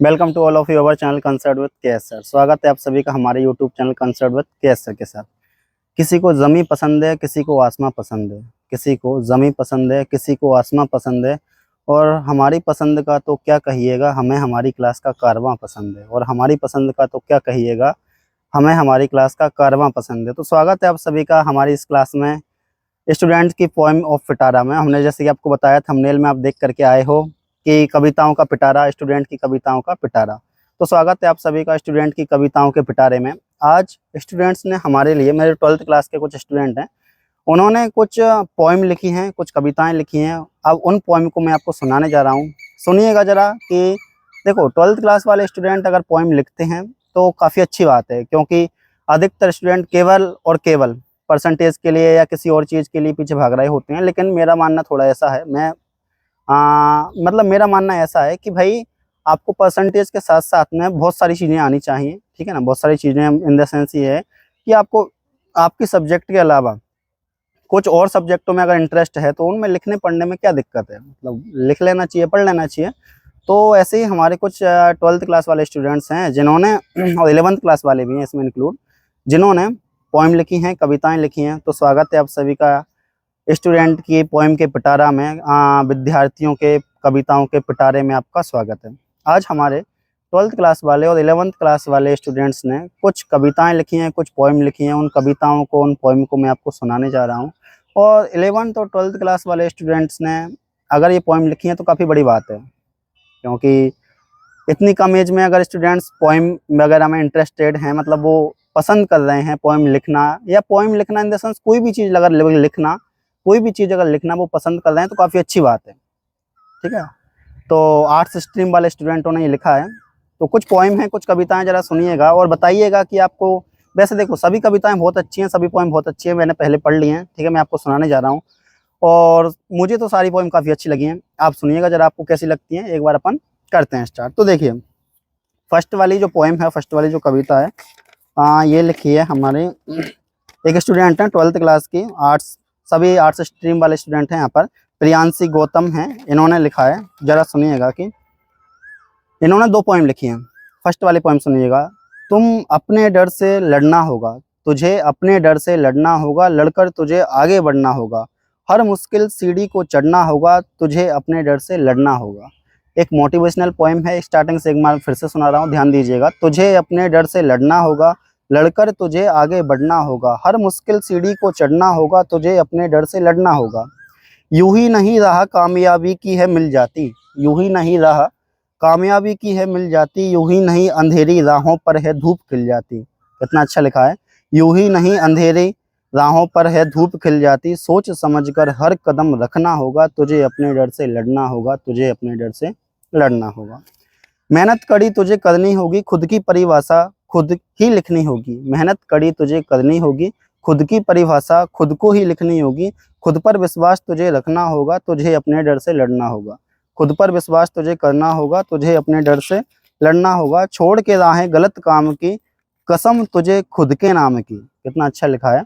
Welcome to all of you our channel concert with KS sir. स्वागत है आप सभी का हमारे YouTube channel concert with KS sir के साथ। किसी को ज़मीं पसंद है, किसी को आसमां पसंद है, किसी को ज़मीं पसंद है, किसी को आसमां पसंद है। और हमारी पसंद का तो क्या कहिएगा, हमें हमारी क्लास का कारवां पसंद है। और हमारी पसंद का तो क्या कहिएगा, हमें हमारी क्लास का कारवां पसंद है। तो स्वागत है आप सभी का हमारी इस क्लास में स्टूडेंट्स की पोएम ऑफ पिटारा में। हमने जैसे कि आपको बताया थंबनेल में आप देख करके आए हो कि कविताओं का पिटारा, स्टूडेंट की कविताओं का पिटारा। तो स्वागत है आप सभी का स्टूडेंट की कविताओं के पिटारे में। आज स्टूडेंट्स ने हमारे लिए, मेरे 12th क्लास के कुछ स्टूडेंट हैं, उन्होंने कुछ पोएम लिखी हैं, कुछ कविताएं लिखी हैं। अब उन पोएम को मैं आपको सुनाने जा रहा हूँ। सुनिएगा ज़रा कि देखो 12th क्लास वाले स्टूडेंट अगर पोएम लिखते हैं तो काफ़ी अच्छी बात है, क्योंकि अधिकतर स्टूडेंट केवल और केवल परसेंटेज के लिए या किसी और चीज़ के लिए पीछे भाग रहे होते हैं। लेकिन मेरा मानना थोड़ा ऐसा है, मतलब मेरा मानना ऐसा है कि भाई आपको परसेंटेज के साथ साथ में बहुत सारी चीज़ें आनी चाहिए, ठीक है ना। बहुत सारी चीज़ें इन द सेंस ये है कि आपको आपकी सब्जेक्ट के अलावा कुछ और सब्जेक्टों में अगर इंटरेस्ट है तो उनमें लिखने पढ़ने में क्या दिक्कत है, मतलब लिख लेना चाहिए, पढ़ लेना चाहिए। तो ऐसे ही हमारे कुछ 12th क्लास वाले स्टूडेंट्स हैं जिन्होंने और 11th क्लास वाले भी हैं इसमें इंक्लूड, जिन्होंने पोएम लिखी हैं, कविताएं लिखी हैं। तो स्वागत है आप सभी का स्टूडेंट की पोएम के पिटारा में, विद्यार्थियों के कविताओं के पिटारे में आपका स्वागत है। आज हमारे 12th क्लास वाले और 11th क्लास वाले स्टूडेंट्स ने कुछ कविताएं लिखी हैं, कुछ पोएम लिखी हैं। उन कविताओं को, उन पोएम को मैं आपको सुनाने जा रहा हूं। और 11th और 12th क्लास वाले स्टूडेंट्स ने अगर ये पोएम लिखी हैं तो काफ़ी बड़ी बात है, क्योंकि इतनी कम एज में अगर स्टूडेंट्स पोएम वगैरह में इंटरेस्टेड हैं, मतलब वो पसंद कर रहे हैं पोएम लिखना, या पोएम लिखना इन द सेंस कोई भी चीज़ अगर लिखना, कोई भी चीज़ अगर लिखना वो पसंद कर रहे हैं तो काफ़ी अच्छी बात है, ठीक है। तो आर्ट्स स्ट्रीम वाले स्टूडेंटों ने ये लिखा है। तो कुछ पोएम है, कुछ कविताएं ज़रा सुनिएगा और बताइएगा कि आपको, वैसे देखो सभी कविताएं बहुत अच्छी हैं, सभी पोएम बहुत अच्छी हैं, मैंने पहले पढ़ ली हैं, ठीक है। मैं आपको सुनाने जा रहा हूँ और मुझे तो सारी पोएम काफ़ी अच्छी लगी हैं। आप सुनिएगा ज़रा आपको कैसी लगती हैं। एक बार अपन करते हैं स्टार्ट। तो देखिए फर्स्ट वाली जो पोएम है, फर्स्ट वाली जो कविता है, ये लिखी है हमारे एक स्टूडेंट हैं 12th क्लास की, आर्ट्स, सभी आर्ट्स स्ट्रीम वाले स्टूडेंट हैं यहाँ पर। प्रियांशी गौतम हैं, इन्होंने लिखा है। जरा सुनिएगा कि इन्होंने 2 पोएम लिखी हैं। फर्स्ट वाली पोएम सुनिएगा। तुम अपने डर से लड़ना होगा, तुझे अपने डर से लड़ना होगा, लड़कर तुझे आगे बढ़ना होगा, हर मुश्किल सीढ़ी को चढ़ना होगा, तुझे अपने डर से लड़ना होगा। एक मोटिवेशनल पोएम है, स्टार्टिंग से एक बार फिर से सुना रहा हूँ, ध्यान दीजिएगा। तुझे अपने डर से लड़ना होगा, लड़कर तुझे आगे बढ़ना होगा, हर मुश्किल सीढ़ी को चढ़ना होगा, तुझे अपने डर से लड़ना होगा। यूं ही नहीं राह कामयाबी की है मिल जाती, यूं ही नहीं राह कामयाबी की है मिल जाती, यूं ही नहीं अंधेरी राहों पर है धूप खिल जाती। कितना अच्छा लिखा है। यूं ही नहीं अंधेरी राहों पर है धूप खिल जाती, सोच समझकर हर कदम रखना होगा, तुझे अपने डर से लड़ना होगा, तुझे अपने डर से लड़ना होगा। मेहनत कड़ी तुझे करनी होगी, खुद की परिभाषा खुद ही लिखनी होगी। मेहनत कड़ी तुझे करनी होगी, खुद की परिभाषा खुद को ही लिखनी होगी, खुद पर विश्वास तुझे रखना होगा, तुझे अपने डर से लड़ना होगा। खुद पर विश्वास तुझे करना होगा, तुझे अपने डर से लड़ना होगा। छोड़ के राहें गलत काम की, कसम तुझे खुद के नाम की। कितना अच्छा लिखा है।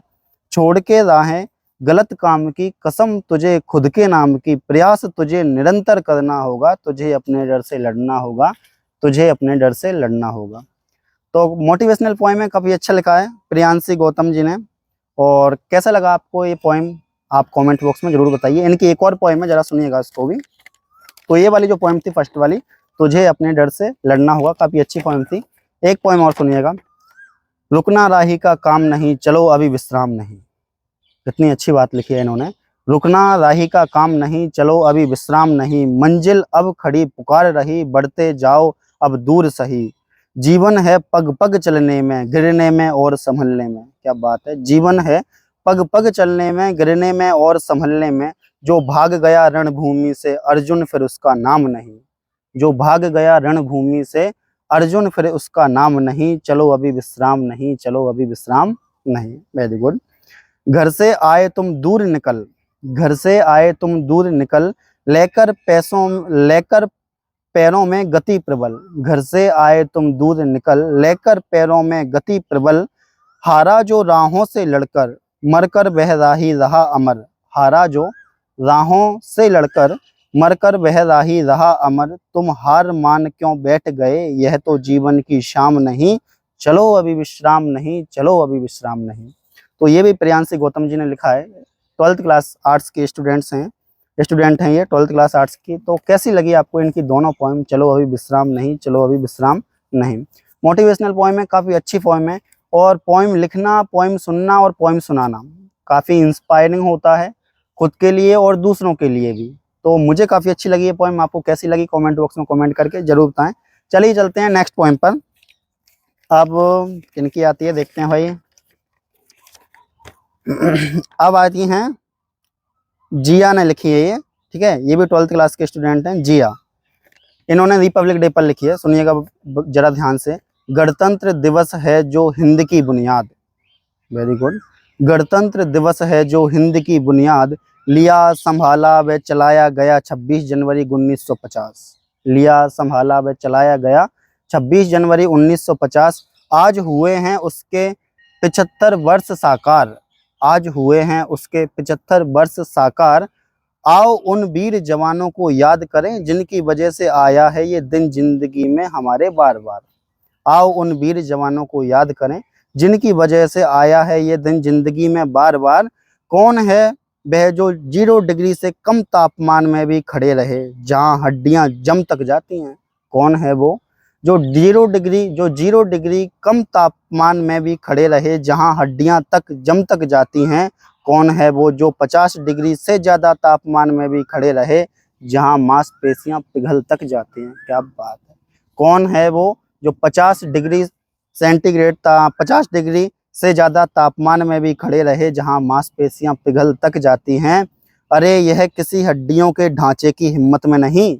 छोड़ के राहें गलत काम की, कसम तुझे खुद के नाम की, प्रयास तुझे निरंतर करना होगा, तुझे अपने डर से लड़ना होगा, तुझे अपने डर से लड़ना होगा। तो मोटिवेशनल पोएम है, काफ़ी अच्छा लिखा है प्रियांशी गौतम जी ने। और कैसा लगा आपको ये पोएम, आप कमेंट बॉक्स में जरूर बताइए। इनकी एक और पोएम है, जरा सुनिएगा इसको भी। तो ये वाली जो पोएम थी फर्स्ट वाली, तुझे अपने डर से लड़ना होगा, काफ़ी अच्छी पोएम थी। एक पोएम और सुनिएगा। रुकना राही का काम नहीं, चलो अभी विश्राम नहीं। कितनी अच्छी बात लिखी है इन्होंने। रुकना राही का काम नहीं, चलो अभी विश्राम नहीं, मंजिल अब खड़ी पुकार रही, बढ़ते जाओ अब दूर सही। जीवन है पग पग चलने में, गिरने में और संभलने में। क्या बात है। जीवन है पग पग चलने में, गिरने में और संभलने में, जो भाग गया रणभूमि से अर्जुन फिर उसका नाम नहीं। जो भाग गया रणभूमि से अर्जुन फिर उसका नाम नहीं, चलो अभी विश्राम नहीं, चलो अभी विश्राम नहीं। Very good. घर से आए तुम दूर निकल, घर से आए तुम दूर निकल, लेकर पैरों में गति प्रबल। घर से आए तुम दूर निकल, लेकर पैरों में गति प्रबल, हारा जो राहों से लड़कर, मरकर वह राही रहा अमर। हारा जो राहों से लड़कर, मरकर वह राही रहा अमर, तुम हार मान क्यों बैठ गए, यह तो जीवन की शाम नहीं, चलो अभी विश्राम नहीं, चलो अभी विश्राम नहीं। तो ये भी प्रियांशी गौतम जी ने लिखा है। 12th क्लास आर्ट्स के स्टूडेंट हैं ये 12th क्लास आर्ट्स की। तो कैसी लगी आपको इनकी दोनों पोएम, चलो अभी विश्राम नहीं, चलो अभी विश्राम नहीं। मोटिवेशनल पोएम है, काफ़ी अच्छी पोएम है। और पोएम लिखना, पोएम सुनना और पोएम सुनाना काफ़ी इंस्पायरिंग होता है, खुद के लिए और दूसरों के लिए भी। तो मुझे काफ़ी अच्छी लगी ये पोएम, आपको कैसी लगी कमेंट बॉक्स में कमेंट करके जरूर बताएं। चलिए चलते हैं नेक्स्ट पोएम पर। अब किनकी आती है देखते हैं भाई। अब आती हैं जिया ने लिखी है ये, ठीक है। ये भी 12th क्लास के स्टूडेंट हैं, जिया। इन्होंने रिपब्लिक डे पर लिखी है, सुनिएगा जरा ध्यान से। गणतंत्र दिवस है जो हिंद की बुनियाद, वेरी गुड। गणतंत्र दिवस है जो हिंद की बुनियाद, लिया संभाला व चलाया गया 26 जनवरी 1950। लिया संभाला व चलाया गया 26 जनवरी 1950। आज हुए हैं उसके 75 वर्ष साकार, आज हुए हैं उसके 75 वर्ष साकार। आओ उन वीर जवानों को याद करें जिनकी वजह से आया है ये दिन जिंदगी में हमारे बार बार। आओ उन वीर जवानों को याद करें जिनकी वजह से आया है ये दिन जिंदगी में बार बार। कौन है वह जो 0 डिग्री से कम तापमान में भी खड़े रहे जहां हड्डियां जम तक जाती हैं। कौन है वो जो 0 डिग्री कम तापमान में भी खड़े रहे जहां हड्डियां तक जम तक जाती हैं। कौन है वो जो 50 डिग्री से ज़्यादा तापमान में भी खड़े रहे जहां मांसपेशियां पिघल तक जाती हैं। क्या बात है। कौन है वो जो 50 डिग्री सेंटीग्रेड 50 डिग्री से ज़्यादा तापमान में भी खड़े रहे जहां मांसपेशियां पिघल तक जाती हैं। अरे यह किसी हड्डियों के ढांचे की हिम्मत में नहीं,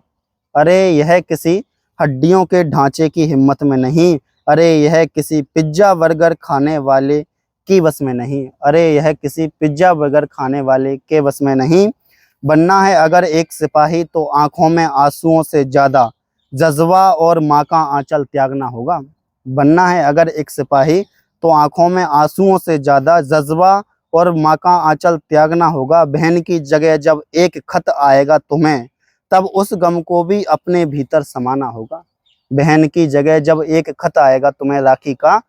अरे यह किसी हड्डियों के ढांचे की हिम्मत में नहीं, अरे यह किसी पिज्जा बर्गर खाने वाले की बस में नहीं, अरे यह किसी पिज्जा बर्गर खाने वाले के बस में नहीं। बनना है अगर एक सिपाही तो आंखों में आंसुओं से ज़्यादा जज्बा और माँ का आंचल त्यागना होगा। बनना है अगर एक सिपाही तो आंखों में आंसुओं से ज़्यादा जज्बा और माँ का आंचल त्यागना होगा। बहन की जगह जब एक खत आएगा तुम्हें तब उस गम को भी अपने भीतर समाना होगा। बहन की जगह जब एक खत आएगा तुम्हें राखी का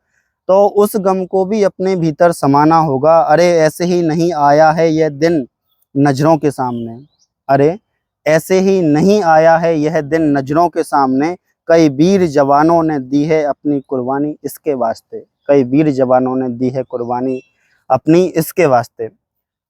तो उस गम को भी अपने भीतर समाना होगा। अरे ऐसे ही नहीं आया है यह दिन नजरों के सामने, अरे ऐसे ही नहीं आया है यह दिन नजरों के सामने। कई वीर जवानों ने दी है अपनी कुर्बानी इसके वास्ते, कई वीर जवानों ने दी है कुर्बानी अपनी इसके वास्ते।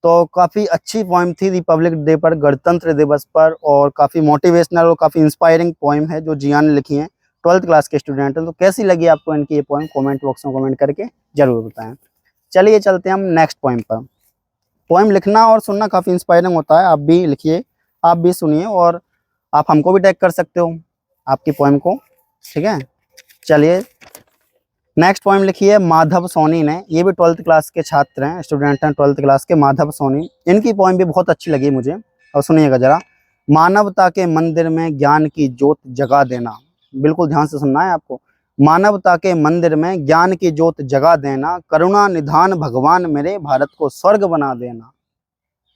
तो काफ़ी अच्छी पोएम थी रिपब्लिक डे पर, गणतंत्र दिवस पर, और काफ़ी मोटिवेशनल और काफ़ी इंस्पायरिंग पोएम है जो जिया ने लिखी है। 12th क्लास के स्टूडेंट हैं। तो कैसी लगी आपको इनकी ये पोएम कमेंट बॉक्स में कमेंट करके जरूर बताएं। चलिए चलते हैं हम नेक्स्ट पोएम पर। पोएम लिखना और सुनना काफ़ी इंस्पायरिंग होता है, आप भी लिखिए, आप भी सुनिए और आप हमको भी टैग कर सकते हो आपकी पोएम को, ठीक है। चलिए नेक्स्ट पोएम लिखी है माधव सोनी ने, ये भी 12th क्लास के छात्र हैं, स्टूडेंट हैं 12th क्लास के, माधव सोनी। इनकी पोएम भी बहुत अच्छी लगी मुझे, और सुनिएगा जरा। मानवता के मंदिर में ज्ञान की ज्योत जगा देना, बिल्कुल ध्यान से सुनना है आपको। मानवता के मंदिर में ज्ञान की ज्योत जगा देना, करुणा निधान भगवान मेरे भारत को स्वर्ग बना देना।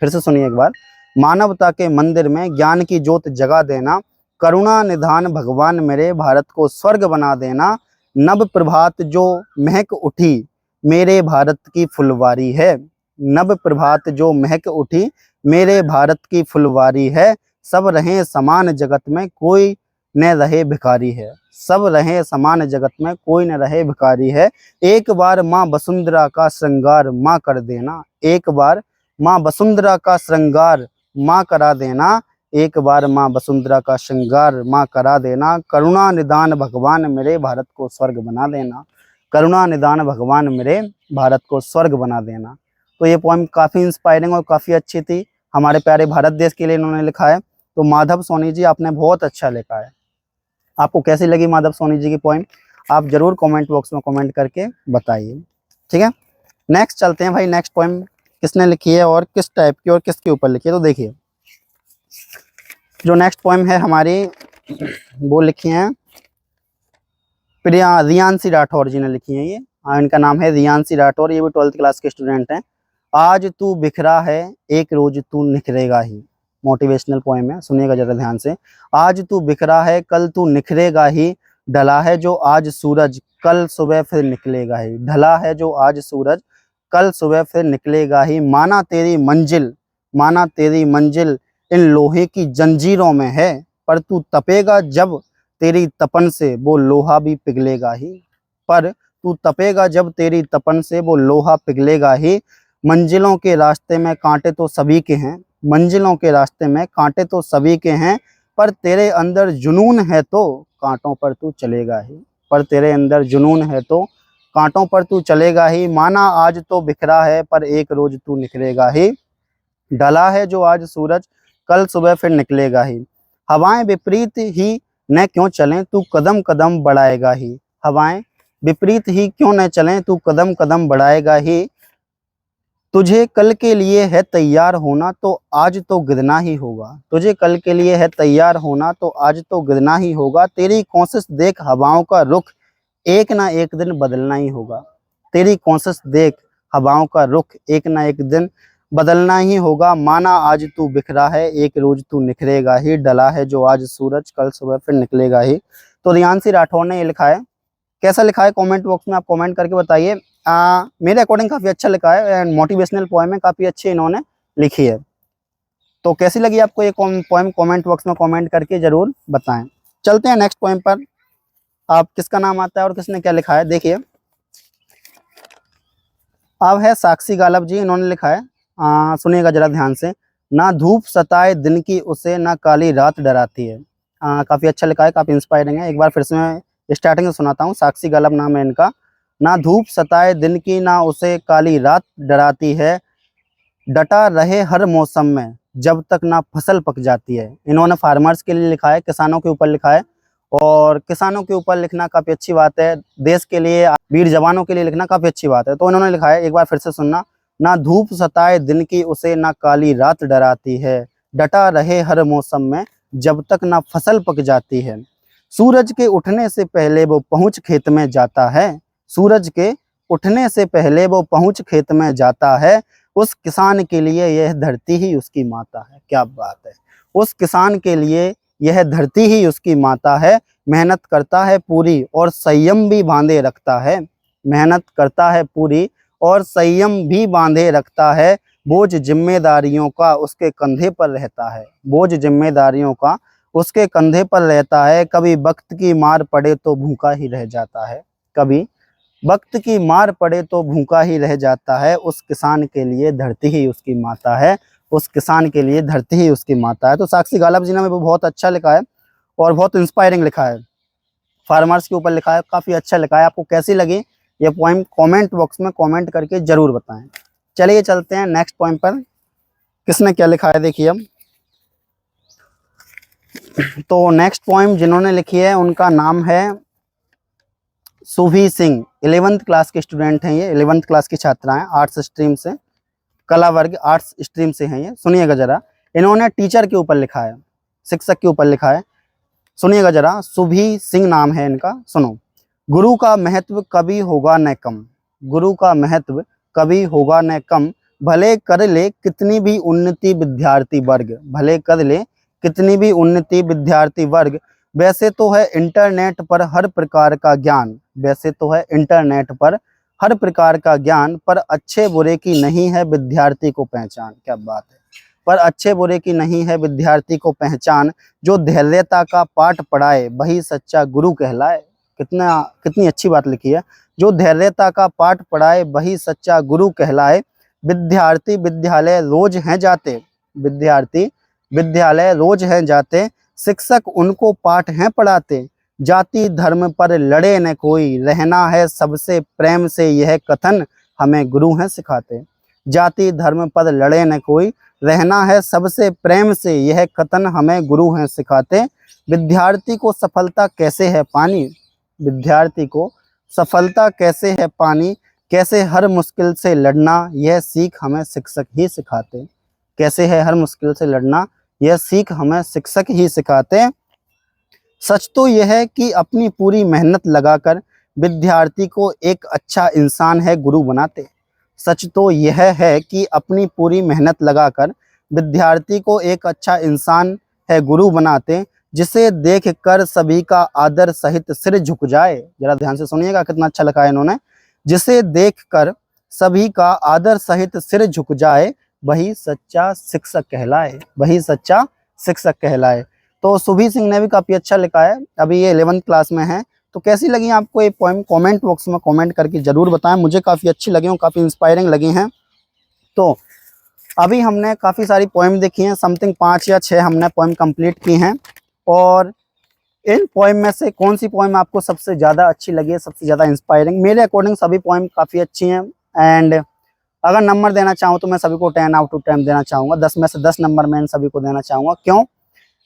फिर से सुनिए एक बार। मानवता के मंदिर में ज्ञान की ज्योत जगा देना, करुणा निधान भगवान मेरे भारत को स्वर्ग बना देना। नव प्रभात जो महक उठी मेरे भारत की फुलवारी है, नव प्रभात जो महक उठी मेरे भारत की फुलवारी है। सब रहें समान जगत में कोई न रहे भिखारी है, सब रहें समान जगत में कोई न रहे भिखारी है। एक बार माँ वसुंधरा का श्रृंगार माँ कर देना, एक बार माँ वसुंधरा का श्रृंगार माँ करा देना, एक बार माँ वसुंधरा का श्रृंगार माँ करा देना। करुणा निदान भगवान मेरे भारत को स्वर्ग बना देना, करुणा निदान भगवान मेरे भारत को स्वर्ग बना देना। तो ये पोएम काफ़ी इंस्पायरिंग और काफ़ी अच्छी थी, हमारे प्यारे भारत देश के लिए इन्होंने लिखा है। तो माधव सोनी जी आपने बहुत अच्छा लिखा है। आपको कैसी लगी माधव सोनी जी की पोएम, आप जरूर कमेंट बॉक्स में कमेंट करके बताइए, ठीक है। नेक्स्ट चलते हैं भाई, नेक्स्ट पोएम किसने लिखी है और किस टाइप की और किसके ऊपर लिखी है। तो देखिए जो नेक्स्ट पोएम है हमारी, वो लिखी हैं रियांशी राठौर जी ने लिखी है ये। इनका नाम है रियांशी राठौर, ये भी 12th क्लास के स्टूडेंट हैं। आज तू बिखरा है एक रोज तू निखरेगा ही, मोटिवेशनल पोएम है, सुनिएगा जरा ध्यान से। आज तू बिखरा है कल तू निखरेगा ही, ढला है जो आज सूरज कल सुबह फिर निकलेगा ही। ढला है जो आज सूरज कल सुबह फिर निकलेगा ही। माना तेरी मंजिल, माना तेरी मंजिल इन लोहे की जंजीरों में है, पर तू तपेगा जब तेरी तपन से वो लोहा भी पिघलेगा ही। पर तू तपेगा जब तेरी तपन से वो लोहा पिघलेगा ही। मंजिलों के रास्ते में कांटे तो सभी के हैं, मंजिलों के रास्ते में कांटे तो सभी के हैं, पर तेरे अंदर जुनून है तो कांटों पर तू चलेगा ही। पर तेरे अंदर जुनून है तो कांटों पर तू चलेगा ही। माना आज तो बिखरा है पर एक रोज तू निखरेगा ही। ढला है जो आज सूरज कल सुबह फिर निकलेगा ही। हवाएं विपरीत ही न क्यों चलें तू कदम कदम बढ़ाएगा ही। हवाएं विपरीत ही क्यों न चलें तू कदम कदम बढ़ाएगा ही। तुझे कल के लिए है तैयार होना तो आज तो गिरना ही होगा। तुझे कल के लिए है तैयार होना तो आज तो गिरना ही होगा। तेरी कोशिश देख हवाओं का रुख एक ना एक दिन बदलना ही होगा। तेरी कोशिश देख हवाओं का रुख एक ना एक दिन बदलना ही होगा। माना आज तू बिखरा है एक रोज तू निखरेगा ही। डला है जो आज सूरज कल सुबह फिर निकलेगा ही। तो रियांशी राठौर ने ये लिखा है। कैसा लिखा है कमेंट बॉक्स में आप कमेंट करके बताइए। मेरे अकॉर्डिंग काफ़ी अच्छा लिखा है एंड मोटिवेशनल पोएम है, काफ़ी अच्छी इन्होंने लिखी है। तो कैसी लगी आपको ये पोएम कमेंट बॉक्स में कमेंट करके ज़रूर बताएं। चलते हैं नेक्स्ट पोएम पर। आप किसका नाम आता है और किसने क्या लिखा है देखिए। अब है साक्षी गालब जी, इन्होंने लिखा है, सुनिएगा जरा ध्यान से। ना धूप सताए दिन की उसे ना काली रात डराती है। काफ़ी अच्छा लिखा है, काफ़ी इंस्पायरिंग है। एक बार फिर से मैं स्टार्टिंग से सुनाता हूँ। साक्षी गालब नाम है इनका। ना धूप सताए दिन की ना उसे काली रात डराती है, डटा रहे हर मौसम में जब तक ना फसल पक जाती है। इन्होंने फार्मर्स के लिए लिखा है, किसानों के ऊपर लिखा है। और किसानों के ऊपर लिखना काफ़ी अच्छी बात है, देश के लिए वीर जवानों के लिए लिखना काफ़ी अच्छी बात है। तो इन्होंने लिखा है, एक बार फिर से सुनना। ना धूप सताए दिन की उसे ना काली रात डराती है, डटा रहे हर मौसम में जब तक ना फसल पक जाती है। सूरज के उठने से पहले वो पहुँच खेत में जाता है। सूरज के उठने से पहले वो पहुँच खेत में जाता है। उस किसान के लिए यह धरती ही उसकी माता है। क्या बात है। उस किसान के लिए यह धरती ही उसकी माता है। मेहनत करता है पूरी और संयम भी बांधे रखता है। मेहनत करता है पूरी और संयम भी बांधे रखता है। बोझ जिम्मेदारियों का उसके कंधे पर रहता है। बोझ जिम्मेदारियों का उसके कंधे पर रहता है। कभी वक्त की मार पड़े तो भूखा ही रह जाता है। कभी वक्त की मार पड़े तो भूखा ही रह जाता है। उस किसान के लिए धरती ही उसकी माता है। उस किसान के लिए धरती ही उसकी माता है। तो साक्षी गालब जी ने वो बहुत अच्छा लिखा है और बहुत इंस्पायरिंग लिखा है, फार्मर्स के ऊपर लिखा है, काफ़ी अच्छा लिखा है। आपको कैसी लगी ये पोएम कमेंट बॉक्स में कमेंट करके ज़रूर बताएं। चलिए चलते हैं नेक्स्ट पोएम पर। किसने क्या लिखा है देखिए अब। तो नेक्स्ट पोएम जिन्होंने लिखी है उनका नाम है सुभी सिंह। 11th क्लास के स्टूडेंट हैं ये, 11th क्लास की छात्रा हैं, आर्ट्स स्ट्रीम से, कला वर्ग आर्ट्स स्ट्रीम से हैं ये। सुनिएगा जरा, इन्होंने टीचर के ऊपर लिखा है, शिक्षक के ऊपर लिखा है। सुनिएगा जरा, सुभी सिंह नाम है इनका। सुनो। गुरु का महत्व कभी होगा न कम, गुरु का महत्व कभी होगा न कम, भले कर ले कितनी भी उन्नति विद्यार्थी वर्ग, भले कर ले कितनी भी उन्नति विद्यार्थी वर्ग। वैसे तो है इंटरनेट पर हर प्रकार का ज्ञान, वैसे तो है इंटरनेट पर हर प्रकार का ज्ञान, पर अच्छे बुरे की नहीं है विद्यार्थी को पहचान। क्या बात है। पर अच्छे बुरे की नहीं है विद्यार्थी को पहचान, जो धैर्यता का पाठ पढ़ाए वही सच्चा गुरु कहलाए। कितनी अच्छी बात लिखी है। जो धैर्यता का पाठ पढ़ाए वही सच्चा गुरु कहलाए। विद्यार्थी विद्यालय रोज हैं जाते, विद्यार्थी विद्यालय रोज हैं जाते, शिक्षक उनको पाठ हैं पढ़ाते। जाति धर्म पर लड़े न कोई, रहना है सबसे प्रेम से यह कथन हमें गुरु हैं सिखाते। जाति धर्म पर लड़े न कोई, रहना है सबसे प्रेम से यह कथन हमें गुरु हैं सिखाते। विद्यार्थी को सफलता कैसे है पानी, विद्यार्थी को सफलता कैसे है पानी, कैसे हर मुश्किल से लड़ना यह सीख हमें शिक्षक ही सिखाते। कैसे है हर मुश्किल से लड़ना यह सीख हमें शिक्षक ही सिखाते। सच तो यह है कि अपनी पूरी मेहनत लगाकर विद्यार्थी को एक अच्छा इंसान है गुरु बनाते। सच तो यह है कि अपनी पूरी मेहनत लगाकर विद्यार्थी को एक अच्छा इंसान है गुरु बनाते, जिसे देख कर सभी का आदर सहित सिर झुक जाए। जरा ध्यान से सुनिएगा, कितना अच्छा लिखा है इन्होंने। जिसे देख कर सभी का आदर सहित सिर झुक जाए, वही सच्चा शिक्षक कहलाए, वही सच्चा शिक्षक कहलाए। तो सुभी सिंह ने भी काफी अच्छा लिखा है, अभी ये 11th क्लास में है। तो कैसी लगी आपको ये पोएम, कमेंट बॉक्स में कमेंट करके जरूर बताएं। मुझे काफी अच्छी लगी और काफी इंस्पायरिंग लगी हैं। तो अभी हमने काफी सारी पोएम देखी हैं, समथिंग 5 या 6 हमने पोएम कंप्लीट की हैं। और इन पोएम में से कौन सी पोएम आपको सबसे ज्यादा अच्छी लगी है, सबसे ज्यादा इंस्पायरिंग? मेरे अकॉर्डिंग सभी पोएम काफी अच्छी हैं। एंड अगर नंबर देना चाहूँ तो मैं सभी को 10 आउट ऑफ 10 देना चाहूँगा, 10 में से 10 नंबर मैं इन सभी को देना चाहूँगा। क्यों?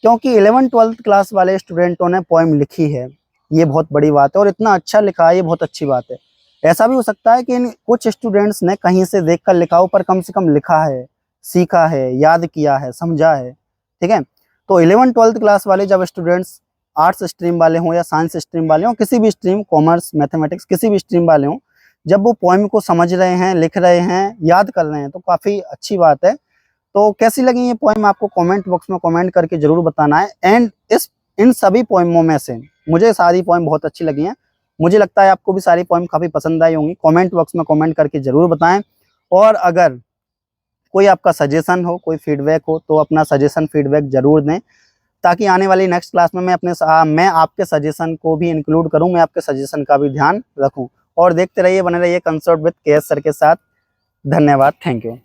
क्योंकि 11th-12th क्लास वाले स्टूडेंटों ने पोएम लिखी है, ये बहुत बड़ी बात है। और इतना अच्छा लिखा है, ये बहुत अच्छी बात है। ऐसा भी हो सकता है कि इन कुछ स्टूडेंट्स ने कहीं से देखकर लिखा हो, पर कम से कम लिखा है, सीखा है, याद किया है, समझा है। ठीक है, तो 11th-12th क्लास वाले जब स्टूडेंट्स आर्ट्स स्ट्रीम वाले हों या साइंस स्ट्रीम वाले हों, किसी भी स्ट्रीम, कॉमर्स, मैथमेटिक्स, किसी भी स्ट्रीम वाले हों, जब वो पोएम को समझ रहे हैं, लिख रहे हैं, याद कर रहे हैं, तो काफ़ी अच्छी बात है। तो कैसी लगी ये पोएम आपको कमेंट बॉक्स में कमेंट करके जरूर बताना है। एंड इन सभी पोएमों में से मुझे सारी पोएम बहुत अच्छी लगी हैं। मुझे लगता है आपको भी सारी पोएम काफ़ी पसंद आई होंगी। कमेंट बॉक्स में कमेंट करके जरूर बताएं। और अगर कोई आपका सजेशन हो, कोई फीडबैक हो, तो अपना सजेशन फीडबैक जरूर दें, ताकि आने वाली नेक्स्ट क्लास में मैं आपके सजेशन को भी इंक्लूड करूं, मैं आपके सजेशन का भी ध्यान रखूं। और देखते रहिए, बने रहिए कंसर्ट विद के एस सर के साथ। धन्यवाद, थैंक यू।